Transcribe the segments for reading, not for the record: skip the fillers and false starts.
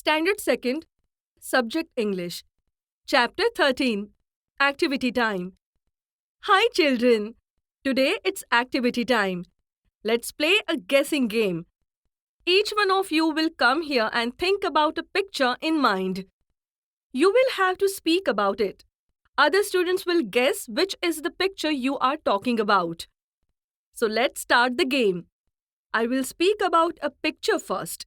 Standard 2nd, Subject English. Chapter 13, Activity Time. Hi children, today it's activity time. Let's play a guessing game. Each one of you will come here and think about a picture in mind. You will have to speak about it. Other students will guess which is the picture you are talking about. So let's start the game. I will speak about a picture first.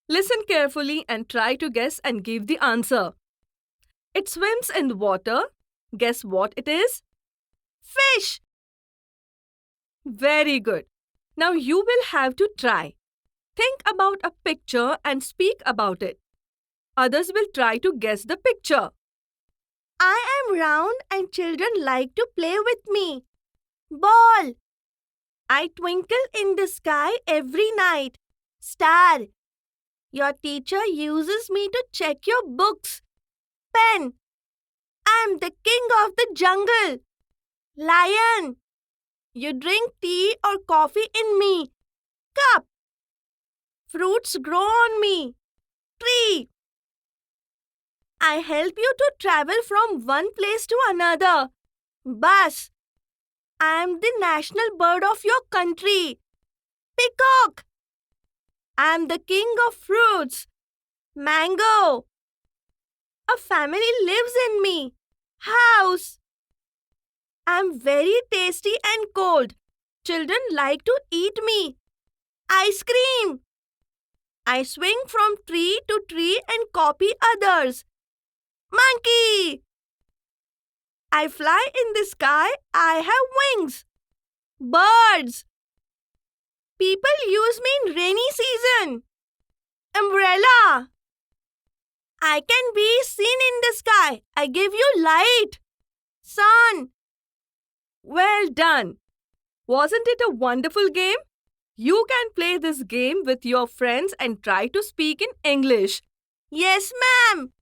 Listen carefully and try to guess and give the answer. It swims in the water. Guess what it is? Fish! Very good. Now you will have to try. Think about a picture and speak about it. Others will try to guess the picture. I am round and children like to play with me. Ball. I twinkle in the sky every night. Star. Your teacher uses me to check your books. Pen. I am the king of the jungle. Lion. You drink tea or coffee in me. Cup. Fruits grow on me. Tree. I help you to travel from one place to another. Bus. I am the national bird of your country. Peacock. I am the king of fruits. Mango. A family lives in me. House. I am very tasty and cold. Children like to eat me. Ice cream. I swing from tree to tree and copy others. Monkey. I fly in the sky. I have wings. Birds. People use me in rainy season. Umbrella. I can be seen in the sky. I give you light. Sun. Well done. Wasn't it a wonderful game? You can play this game with your friends and try to speak in English. Yes, ma'am.